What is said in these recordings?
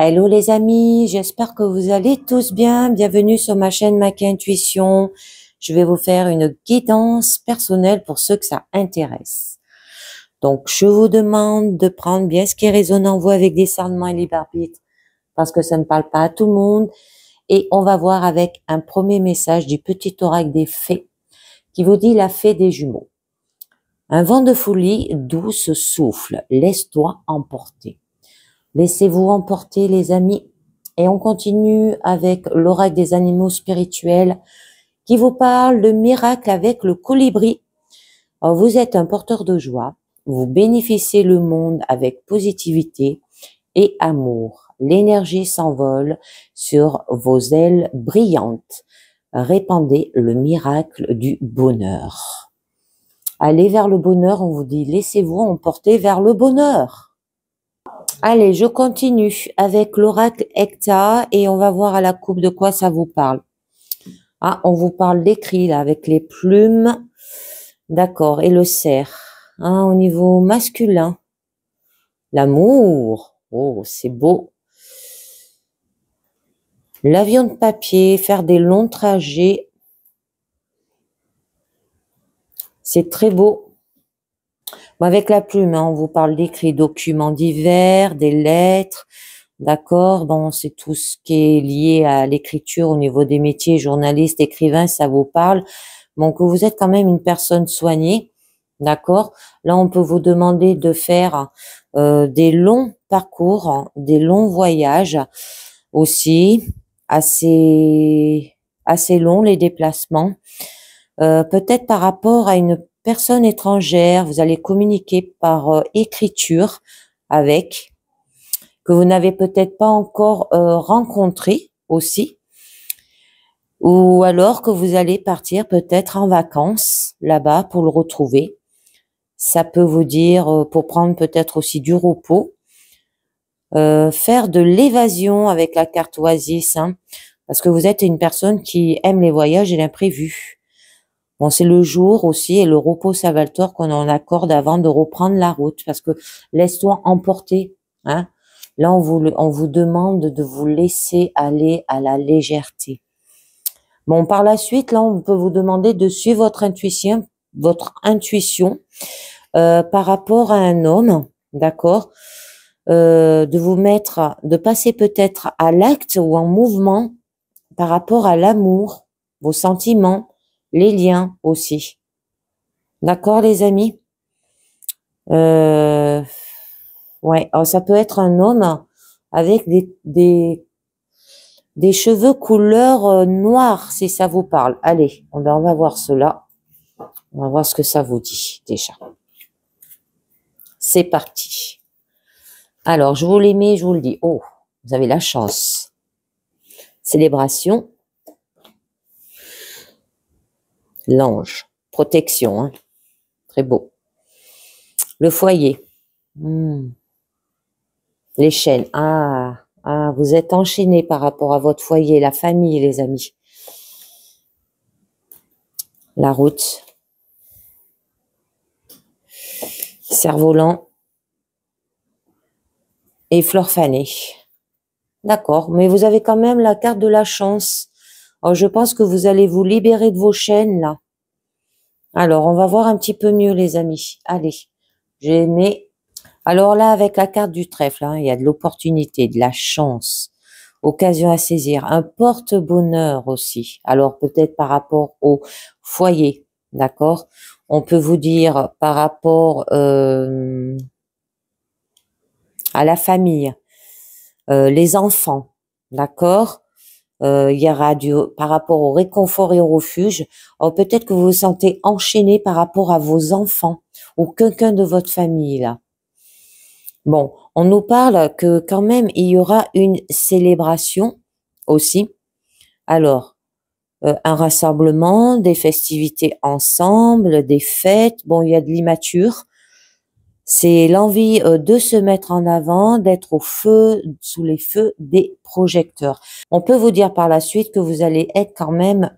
Hello les amis, j'espère que vous allez tous bien. Bienvenue sur ma chaîne Maki Intuition. Je vais vous faire une guidance personnelle pour ceux que ça intéresse. Donc, je vous demande de prendre bien ce qui résonne en vous avec discernement et libre arbitre parce que ça ne parle pas à tout le monde. Et on va voir avec un premier message du petit oracle des fées qui vous dit la fée des jumeaux. Un vent de folie douce souffle, laisse-toi emporter. Laissez-vous emporter les amis et on continue avec l'oracle des animaux spirituels qui vous parle de miracle avec le colibri. Alors, vous êtes un porteur de joie, vous bénéficiez le monde avec positivité et amour. L'énergie s'envole sur vos ailes brillantes. Répandez le miracle du bonheur. Allez vers le bonheur, on vous dit laissez-vous emporter vers le bonheur. Allez, je continue avec l'oracle Hecta et on va voir à la coupe de quoi ça vous parle. Ah, on vous parle d'écrit là avec les plumes. D'accord, et le cerf. Ah, au niveau masculin. L'amour. Oh, c'est beau. L'avion de papier, faire des longs trajets. C'est très beau. Avec la plume, hein, on vous parle d'écrits, documents divers, des lettres, d'accord. Bon, c'est tout ce qui est lié à l'écriture au niveau des métiers, journalistes, écrivains, ça vous parle. Donc, vous êtes quand même une personne soignée, d'accord. Là, on peut vous demander de faire des longs parcours, hein, des longs voyages aussi, assez longs les déplacements. Peut-être par rapport à une personne étrangère, vous allez communiquer par écriture avec, que vous n'avez peut-être pas encore rencontré aussi, ou alors que vous allez partir peut-être en vacances là-bas pour le retrouver. Ça peut vous dire, pour prendre peut-être aussi du repos, faire de l'évasion avec la carte Oasis, hein, parce que vous êtes une personne qui aime les voyages et l'imprévu. Bon, c'est le jour aussi et le repos salvateur qu'on en accorde avant de reprendre la route parce que laisse-toi emporter, hein. Là, on vous demande de vous laisser aller à la légèreté. Bon, par la suite, là, on peut vous demander de suivre votre intuition par rapport à un homme, d'accord, de passer peut-être à l'acte ou en mouvement par rapport à l'amour, vos sentiments, les liens aussi. D'accord, les amis? Ouais, alors ça peut être un homme avec des cheveux couleur noire, si ça vous parle. Allez, on va voir cela. On va voir ce que ça vous dit, déjà. C'est parti. Alors, je vous les mets, je vous le dis. Oh, vous avez la chance. Célébration. L'ange. Protection, hein. Très beau. Le foyer. Les chaînes. Ah, vous êtes enchaînés par rapport à votre foyer, la famille, les amis. La route. Cerf-volant. Et fleur fanée. D'accord, mais vous avez quand même la carte de la chance. Alors, je pense que vous allez vous libérer de vos chaînes, là. Alors, on va voir un petit peu mieux, les amis. Allez, j'ai aimé. Alors là, avec la carte du trèfle, hein, il y a de l'opportunité, de la chance, occasion à saisir, un porte-bonheur aussi. Alors, peut-être par rapport au foyer, d'accord? On peut vous dire par rapport à la famille, les enfants, d'accord? Il y aura par rapport au réconfort et au refuge. Alors peut-être que vous vous sentez enchaîné par rapport à vos enfants ou quelqu'un de votre famille là. Bon, on nous parle que quand même il y aura une célébration aussi. Alors, un rassemblement, des festivités ensemble, des fêtes. Bon, il y a de l'immature. C'est l'envie de se mettre en avant, d'être au feu, sous les feux des projecteurs. On peut vous dire par la suite que vous allez être quand même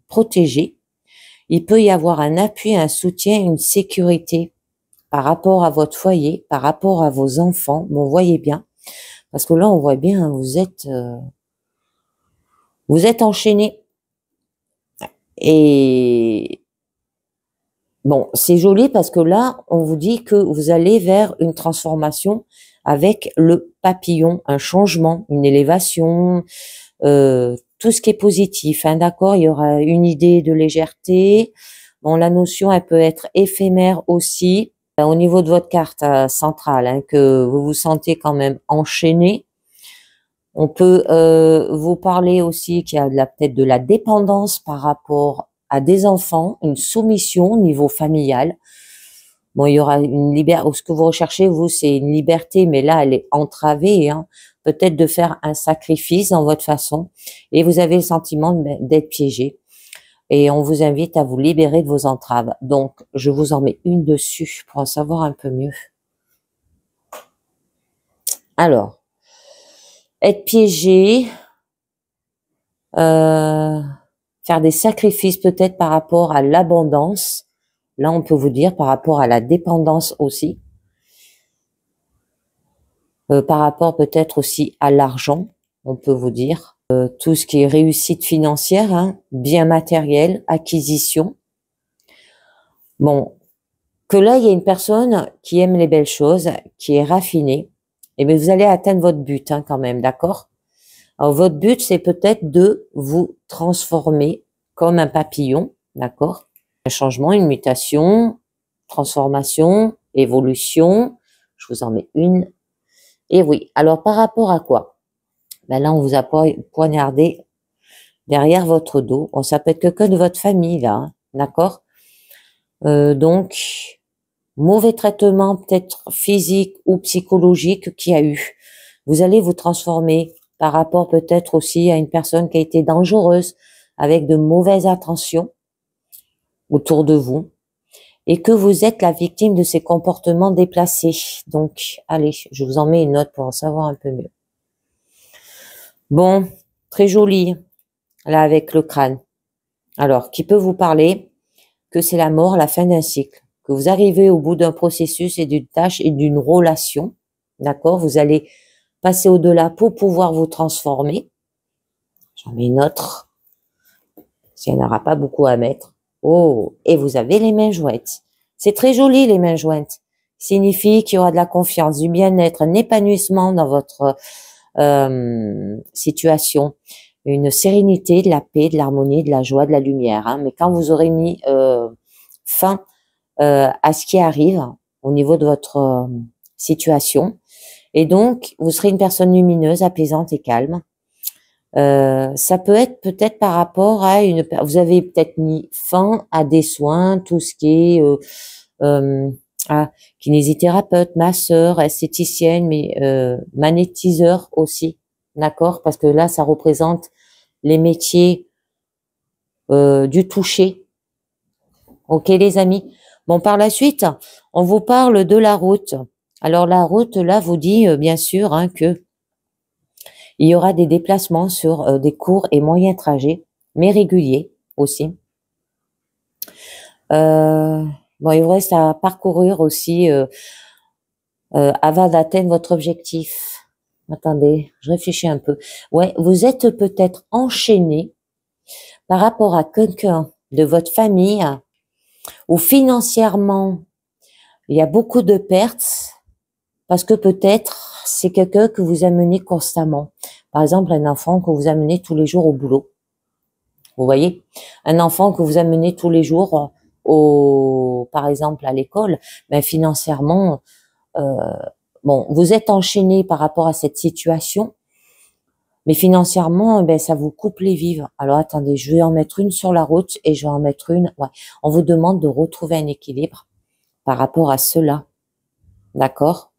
protégé. Il peut y avoir un appui, un soutien, une sécurité par rapport à votre foyer, par rapport à vos enfants. Bon, voyez bien. Parce que là, on voit bien, hein, vous êtes enchaîné. Et bon, c'est joli parce que là, on vous dit que vous allez vers une transformation avec le papillon, un changement, une élévation, tout ce qui est positif, hein, d'accord? Il y aura une idée de légèreté. Bon, la notion, elle peut être éphémère aussi. Au niveau de votre carte centrale, hein, que vous vous sentez quand même enchaîné. On peut vous parler aussi qu'il y a peut-être de la dépendance par rapport à des enfants, une soumission au niveau familial. Bon, il y aura une liberté. Ce que vous recherchez, vous, c'est une liberté, mais là, elle est entravée, hein. Peut-être de faire un sacrifice dans votre façon, et vous avez le sentiment d'être piégé. Et on vous invite à vous libérer de vos entraves. Donc, je vous en mets une dessus pour en savoir un peu mieux. Alors, être piégé, faire des sacrifices peut-être par rapport à l'abondance. Là, on peut vous dire par rapport à la dépendance aussi. Par rapport peut-être aussi à l'argent, on peut vous dire. Tout ce qui est réussite financière, hein, bien matériel, acquisition. Bon, que là, il y a une personne qui aime les belles choses, qui est raffinée, et bien vous allez atteindre votre but, hein, quand même, d'accord? Alors, votre but, c'est peut-être de vous transformer comme un papillon, d'accord? Un changement, une mutation, transformation, évolution. Je vous en mets une. Et oui, alors par rapport à quoi? Ben là, on vous a poignardé derrière votre dos. On s'appelle quelqu'un de votre famille, là, hein, d'accord? Donc, mauvais traitement, peut-être physique ou psychologique qu'il y a eu. Vous allez vous transformer par rapport peut-être aussi à une personne qui a été dangereuse, avec de mauvaises intentions autour de vous, et que vous êtes la victime de ces comportements déplacés. Donc, allez, je vous en mets une note pour en savoir un peu mieux. Bon, très joli, là, avec le crâne. Alors, qui peut vous parler que c'est la mort, la fin d'un cycle, que vous arrivez au bout d'un processus et d'une tâche et d'une relation, d'accord? Vous allez passer au-delà pour pouvoir vous transformer. J'en mets une autre, s'il n'y en aura pas beaucoup à mettre. Oh, et vous avez les mains jointes. C'est très joli, les mains jointes. Signifie qu'il y aura de la confiance, du bien-être, un épanouissement dans votre situation, une sérénité, de la paix, de l'harmonie, de la joie, de la lumière. Hein. Mais quand vous aurez mis fin à ce qui arrive au niveau de votre situation, et donc vous serez une personne lumineuse, apaisante et calme. Ça peut être peut-être par rapport à vous avez peut-être mis fin à des soins, tout ce qui est kinésithérapeute, masseur, esthéticienne, mais magnétiseur aussi, d'accord? Parce que là, ça représente les métiers du toucher. Ok, les amis? Bon, par la suite, on vous parle de la route. Alors, la route, là, vous dit, bien sûr, hein, que il y aura des déplacements sur des courts et moyens trajets, mais réguliers aussi. Bon, il vous reste à parcourir aussi avant d'atteindre votre objectif. Attendez, je réfléchis un peu. Ouais, vous êtes peut-être enchaîné par rapport à quelqu'un de votre famille ou financièrement, il y a beaucoup de pertes parce que peut-être c'est quelqu'un que vous amenez constamment. Par exemple, un enfant que vous amenez tous les jours au boulot. Vous voyez, un enfant que vous amenez tous les jours par exemple, à l'école, mais financièrement, bon, vous êtes enchaîné par rapport à cette situation, mais financièrement, ben, ça vous coupe les vivres. Alors, attendez, je vais en mettre une sur la route et je vais en mettre une. Ouais. On vous demande de retrouver un équilibre par rapport à cela. D'accord?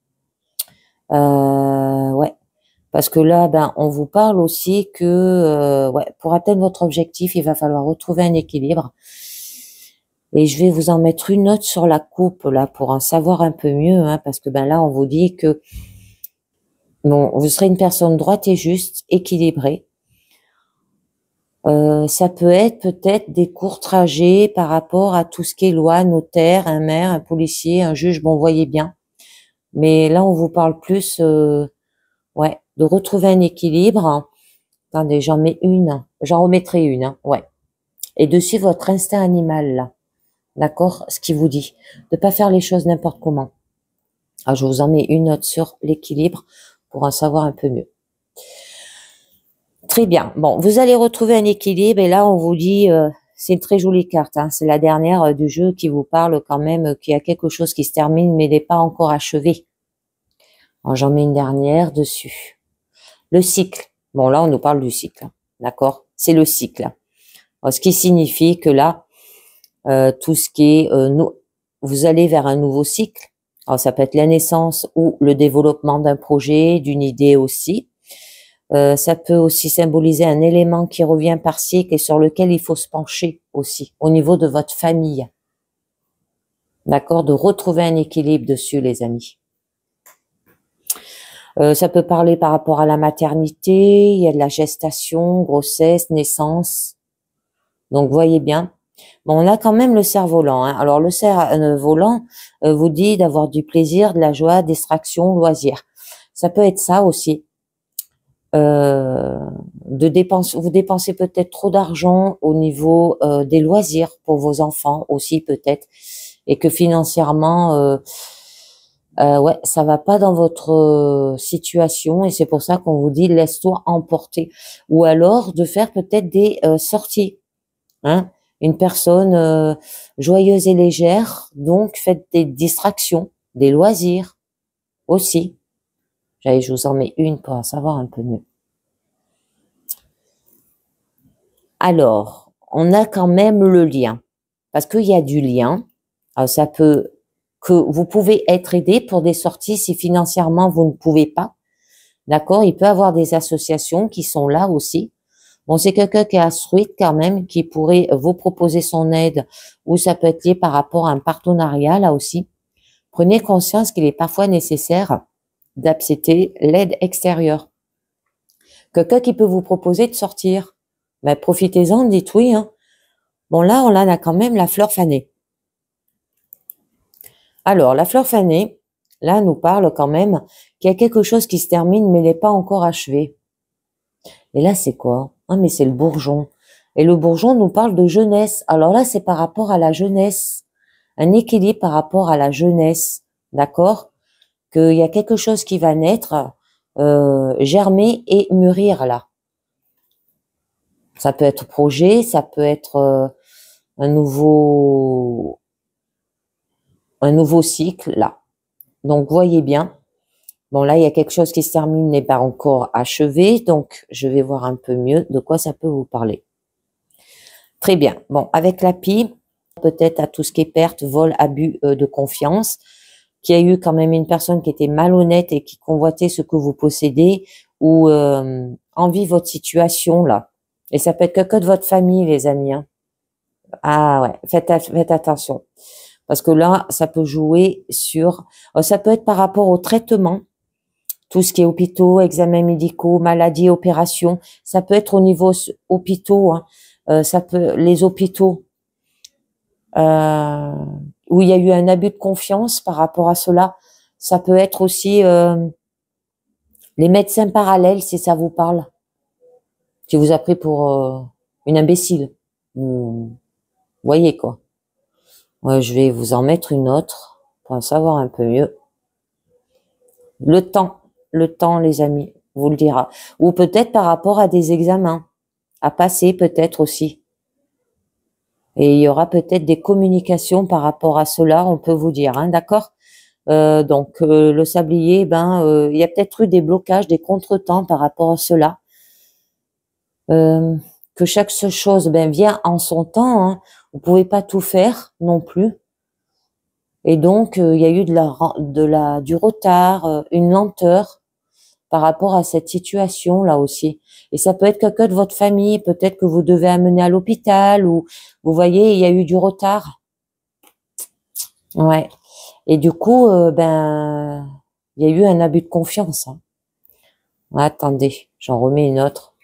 Ouais. Parce que là, ben, on vous parle aussi que, ouais, pour atteindre votre objectif, il va falloir retrouver un équilibre. Et je vais vous en mettre une note sur la coupe, là, pour en savoir un peu mieux, hein, parce que, ben, là, on vous dit que, bon, vous serez une personne droite et juste, équilibrée. Ça peut être peut-être des courts trajets par rapport à tout ce qui est loi, notaire, un maire, un policier, un juge, bon, vous voyez bien. Mais là, on vous parle plus Ouais, de retrouver un équilibre. Attendez, j'en mets une. J'en remettrai une, hein, ouais. Et de suivre votre instinct animal, là. D'accord? Ce qui vous dit. De pas faire les choses n'importe comment. Alors, je vous en mets une note sur l'équilibre pour en savoir un peu mieux. Très bien. Bon, vous allez retrouver un équilibre et là, on vous dit, c'est une très jolie carte, hein, c'est la dernière du jeu qui vous parle quand même qu'il y a quelque chose qui se termine mais n'est pas encore achevé. Alors, j'en mets une dernière dessus. Le cycle. Bon, là, on nous parle du cycle. D'accord? C'est le cycle. Alors, ce qui signifie que là, tout ce qui est, vous allez vers un nouveau cycle. Alors, ça peut être la naissance ou le développement d'un projet, d'une idée aussi. Ça peut aussi symboliser un élément qui revient par cycle et sur lequel il faut se pencher aussi, au niveau de votre famille. D'accord? De retrouver un équilibre dessus, les amis. Ça peut parler par rapport à la maternité, il y a de la gestation, grossesse, naissance. Donc, voyez bien. Bon, on a quand même le cerf-volant, hein. Alors, le cerf-volant vous dit d'avoir du plaisir, de la joie, distraction, loisir. Ça peut être ça aussi. Vous dépensez peut-être trop d'argent au niveau des loisirs pour vos enfants aussi peut-être, et que financièrement, ouais, ça va pas dans votre situation, et c'est pour ça qu'on vous dit laisse-toi emporter, ou alors de faire peut-être des sorties, hein, une personne joyeuse et légère, donc faites des distractions, des loisirs aussi. J'allez, je vous en mets une pour en savoir un peu mieux. Alors, on a quand même le lien, parce qu'il y a du lien. Alors, ça peut que vous pouvez être aidé pour des sorties si financièrement vous ne pouvez pas. D'accord? Il peut y avoir des associations qui sont là aussi. Bon, c'est quelqu'un qui est instruite quand même, qui pourrait vous proposer son aide, ou ça peut être lié par rapport à un partenariat là aussi. Prenez conscience qu'il est parfois nécessaire d'accepter l'aide extérieure. Quelqu'un qui peut vous proposer de sortir. Ben, profitez-en, dites oui, hein. Bon, là, on a quand même la fleur fanée. Alors, la fleur fanée, là, nous parle quand même qu'il y a quelque chose qui se termine, mais n'est pas encore achevé. Et là, c'est quoi? Ah, mais c'est le bourgeon. Et le bourgeon nous parle de jeunesse. Alors là, c'est par rapport à la jeunesse. Un équilibre par rapport à la jeunesse. D'accord? Qu'il y a quelque chose qui va naître, germer et mûrir là. Ça peut être projet, ça peut être un nouveau cycle là. Donc voyez bien. Bon là il y a quelque chose qui se termine, n'est pas encore achevé, donc je vais voir un peu mieux de quoi ça peut vous parler. Très bien. Bon, avec la pie, peut-être à tout ce qui est perte, vol, abus de confiance, qu'il y a eu quand même une personne qui était malhonnête et qui convoitait ce que vous possédez ou envie votre situation là. Et ça peut être quelqu'un de votre famille, les amis, hein. Ah ouais, faites attention. Parce que là, ça peut jouer sur... ça peut être par rapport au traitement, tout ce qui est hôpitaux, examens médicaux, maladies, opérations. Ça peut être au niveau hôpitaux, hein. Ça peut les hôpitaux où il y a eu un abus de confiance par rapport à cela. Ça peut être aussi les médecins parallèles, si ça vous parle, qui vous a pris pour une imbécile. Vous voyez quoi. Ouais, je vais vous en mettre une autre pour en savoir un peu mieux. Le temps, les amis, vous le dira. Ou peut-être par rapport à des examens à passer, peut-être aussi. Et il y aura peut-être des communications par rapport à cela, on peut vous dire, hein, d'accord? Donc le sablier, il y a peut-être eu des blocages, des contretemps par rapport à cela. Que chaque chose vient en son temps, hein. Vous pouvez pas tout faire non plus. Et donc, il y a eu du retard, une lenteur par rapport à cette situation là aussi. Et ça peut être quelqu'un de votre famille, peut-être que vous devez amener à l'hôpital ou vous voyez, il y a eu du retard. Ouais. Et du coup, il y a eu un abus de confiance, hein. Attendez, j'en remets une autre.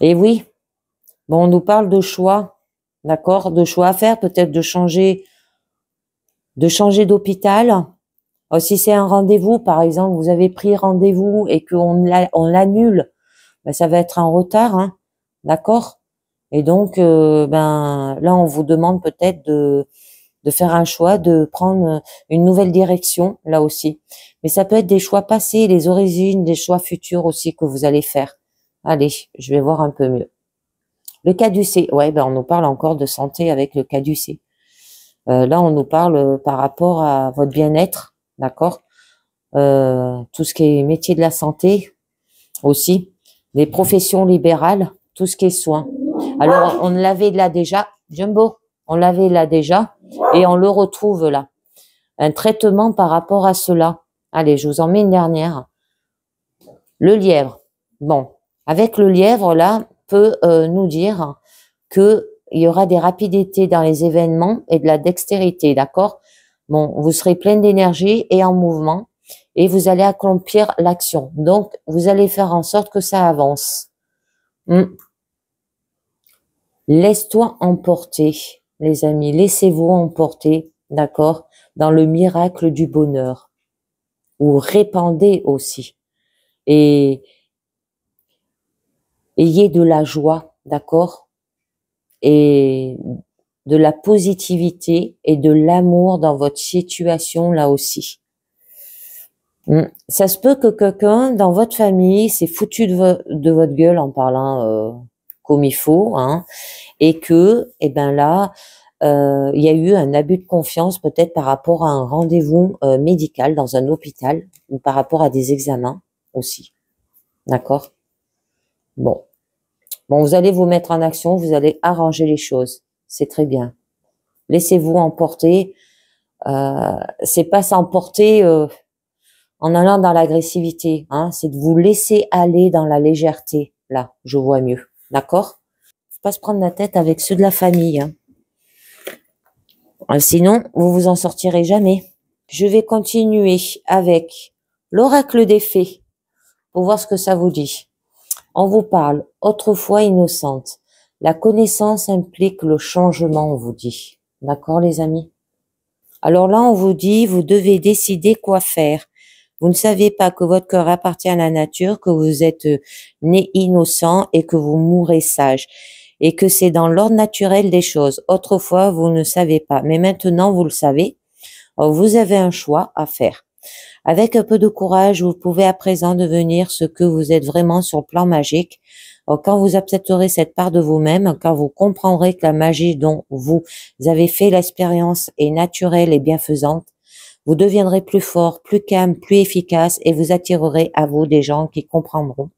Et oui, bon, on nous parle de choix, d'accord, de choix à faire, peut-être de changer d'hôpital. Si c'est un rendez-vous, par exemple, vous avez pris rendez-vous et qu'on l'annule, ben, ça va être en retard, hein, d'accord? Et donc, ben là, on vous demande peut-être de faire un choix, de prendre une nouvelle direction, là aussi. Mais ça peut être des choix passés, les origines, des choix futurs aussi que vous allez faire. Allez, je vais voir un peu mieux. Le caducée, ouais, ben on nous parle encore de santé avec le caducée. Là, on nous parle par rapport à votre bien-être, d'accord? Tout ce qui est métier de la santé aussi, les professions libérales, tout ce qui est soins. Alors, on l'avait là déjà, Jumbo, on l'avait là déjà, et on le retrouve là. Un traitement par rapport à cela. Allez, je vous en mets une dernière. Le lièvre. Bon, avec le lièvre, là, peut nous dire que il y aura des rapidités dans les événements et de la dextérité, d'accord? Bon, vous serez plein d'énergie et en mouvement et vous allez accomplir l'action. Donc, vous allez faire en sorte que ça avance. Laisse-toi emporter, les amis. Laissez-vous emporter, d'accord, dans le miracle du bonheur. Ou répandez aussi. Et ayez de la joie, d'accord? Et de la positivité et de l'amour dans votre situation là aussi. Ça se peut que quelqu'un dans votre famille s'est foutu de votre gueule en parlant comme il faut, hein, et que, eh ben là, il y a eu un abus de confiance peut-être par rapport à un rendez-vous médical dans un hôpital ou par rapport à des examens aussi. D'accord? Bon, vous allez vous mettre en action, vous allez arranger les choses. C'est très bien. Laissez-vous emporter. C'est pas s'emporter en allant dans l'agressivité, hein. C'est de vous laisser aller dans la légèreté. Là, je vois mieux. D'accord? Faut pas se prendre la tête avec ceux de la famille, hein. Sinon, vous vous en sortirez jamais. Je vais continuer avec l'oracle des fées pour voir ce que ça vous dit. On vous parle autrefois innocente. La connaissance implique le changement, on vous dit. D'accord, les amis? Alors là, on vous dit, vous devez décider quoi faire. Vous ne savez pas que votre cœur appartient à la nature, que vous êtes né innocent et que vous mourrez sage. Et que c'est dans l'ordre naturel des choses. Autrefois, vous ne savez pas. Mais maintenant, vous le savez. Alors, vous avez un choix à faire. Avec un peu de courage, vous pouvez à présent devenir ce que vous êtes vraiment sur le plan magique. Alors, quand vous accepterez cette part de vous-même, quand vous comprendrez que la magie dont vous avez fait l'expérience est naturelle et bienfaisante, vous deviendrez plus fort, plus calme, plus efficace et vous attirerez à vous des gens qui comprendront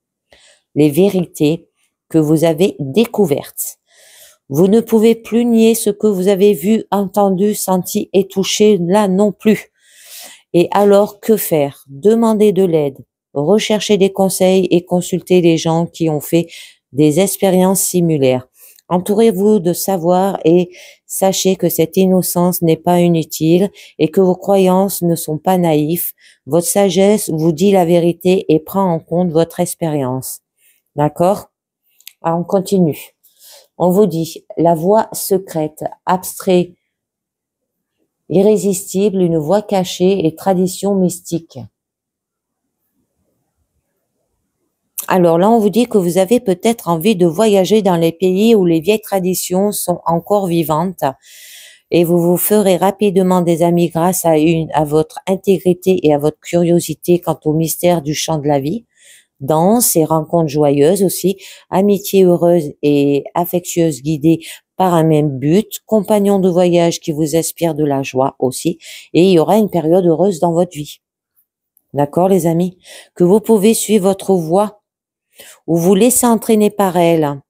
les vérités que vous avez découvertes. Vous ne pouvez plus nier ce que vous avez vu, entendu, senti et touché là non plus. Et alors, que faire? Demander de l'aide, rechercher des conseils et consulter les gens qui ont fait des expériences similaires. Entourez-vous de savoir et sachez que cette innocence n'est pas inutile et que vos croyances ne sont pas naïfs. Votre sagesse vous dit la vérité et prend en compte votre expérience. D'accord? Alors, on continue. On vous dit la voie secrète, abstrait, irrésistible, une voie cachée et tradition mystique. Alors là, on vous dit que vous avez peut-être envie de voyager dans les pays où les vieilles traditions sont encore vivantes et vous vous ferez rapidement des amis grâce à votre intégrité et à votre curiosité quant au mystère du chant de la vie. Danse et rencontres joyeuses aussi, amitié heureuse et affectueuse guidée par un même but, compagnons de voyage qui vous inspirent de la joie aussi, et il y aura une période heureuse dans votre vie. D'accord, les amis? Que vous pouvez suivre votre voie ou vous laisser entraîner par elle,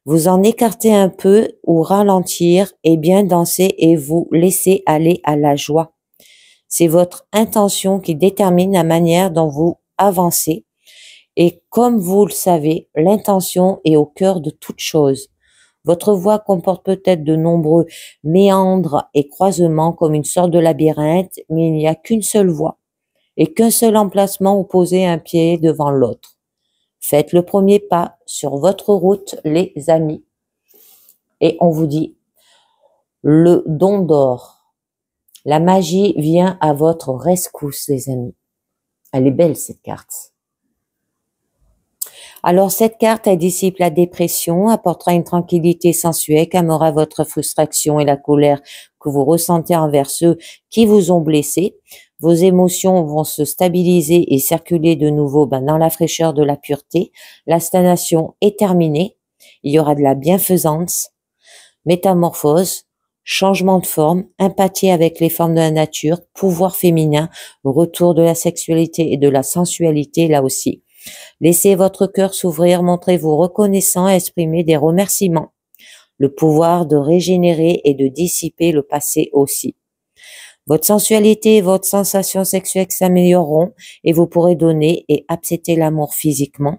vous en écarter un peu ou ralentir et bien danser et vous laisser aller à la joie. C'est votre intention qui détermine la manière dont vous avancez. Et comme vous le savez, l'intention est au cœur de toute chose. Votre voie comporte peut-être de nombreux méandres et croisements comme une sorte de labyrinthe, mais il n'y a qu'une seule voie et qu'un seul emplacement où poser un pied devant l'autre. Faites le premier pas sur votre route, les amis. Et on vous dit le don d'or. La magie vient à votre rescousse, les amis. Elle est belle, cette carte. Alors, cette carte, elle dissipe la dépression, apportera une tranquillité sensuelle, calmera votre frustration et la colère que vous ressentez envers ceux qui vous ont blessé. Vos émotions vont se stabiliser et circuler de nouveau dans la fraîcheur de la pureté. La stagnation est terminée. Il y aura de la bienfaisance, métamorphose, changement de forme, empathie avec les formes de la nature, pouvoir féminin, retour de la sexualité et de la sensualité là aussi. Laissez votre cœur s'ouvrir, montrez-vous reconnaissant, exprimez des remerciements. Le pouvoir de régénérer et de dissiper le passé aussi. Votre sensualité et votre sensation sexuelle s'amélioreront et vous pourrez donner et accepter l'amour physiquement.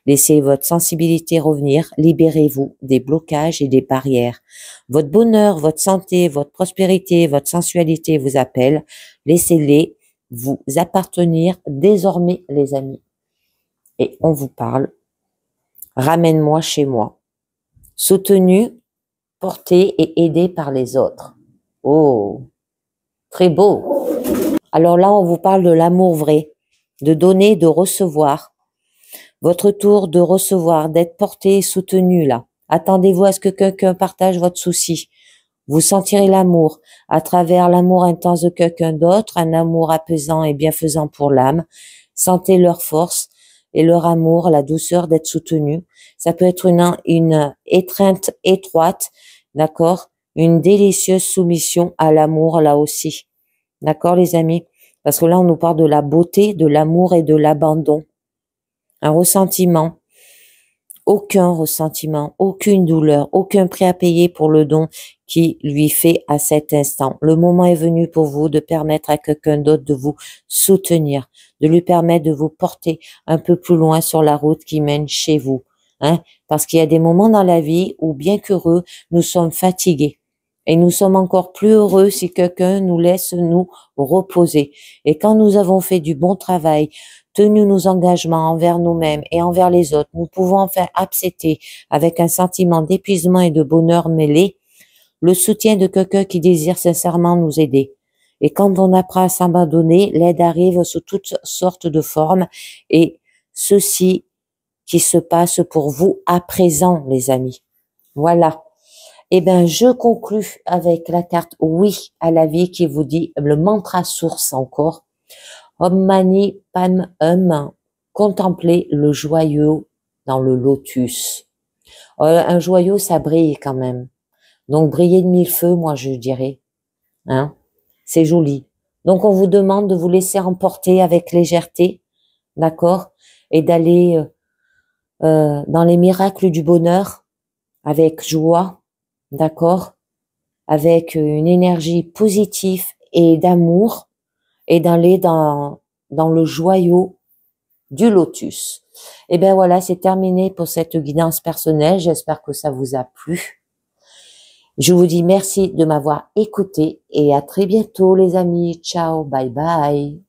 Laissez votre sensibilité revenir, libérez-vous des blocages et des barrières. Votre bonheur, votre santé, votre prospérité, votre sensualité vous appellent. Laissez-les vous appartenir désormais, les amis. Et on vous parle. Ramène-moi chez moi. Soutenu, porté et aidé par les autres. Oh, très beau. Alors là, on vous parle de l'amour vrai, de donner, de recevoir. Votre tour de recevoir, d'être porté et soutenu là. Attendez-vous à ce que quelqu'un partage votre souci. Vous sentirez l'amour à travers l'amour intense de quelqu'un d'autre, un amour apaisant et bienfaisant pour l'âme. Sentez leur force et leur amour, la douceur d'être soutenu. Ça peut être une étreinte étroite, d'accord? Une délicieuse soumission à l'amour là aussi. D'accord, les amis? Parce que là, on nous parle de la beauté, de l'amour et de l'abandon. Un ressentiment, aucune douleur, aucun prix à payer pour le don qui lui fait à cet instant. Le moment est venu pour vous de permettre à quelqu'un d'autre de vous soutenir, de lui permettre de vous porter un peu plus loin sur la route qui mène chez vous. Hein? Parce qu'il y a des moments dans la vie où, bien qu'heureux, nous sommes fatigués. Et nous sommes encore plus heureux si quelqu'un nous laisse nous reposer. Et quand nous avons fait du bon travail, tenu nos engagements envers nous-mêmes et envers les autres, nous pouvons enfin accepter avec un sentiment d'épuisement et de bonheur mêlé le soutien de quelqu'un qui désire sincèrement nous aider. Et quand on apprend à s'abandonner, l'aide arrive sous toutes sortes de formes et ceci qui se passe pour vous à présent, les amis. Voilà. Eh bien, je conclus avec la carte oui à la vie qui vous dit le mantra source encore. Om Mani Padme Hum, contemplez le joyau dans le lotus. Un joyau, ça brille quand même. Donc, briller de mille feux, moi, je dirais. Hein? C'est joli. Donc, on vous demande de vous laisser emporter avec légèreté, d'accord? Et d'aller dans les miracles du bonheur avec joie, d'accord? Avec une énergie positive et d'amour et d'aller dans le joyau du lotus. Et bien voilà, c'est terminé pour cette guidance personnelle. J'espère que ça vous a plu. Je vous dis merci de m'avoir écouté et à très bientôt les amis. Ciao, bye bye.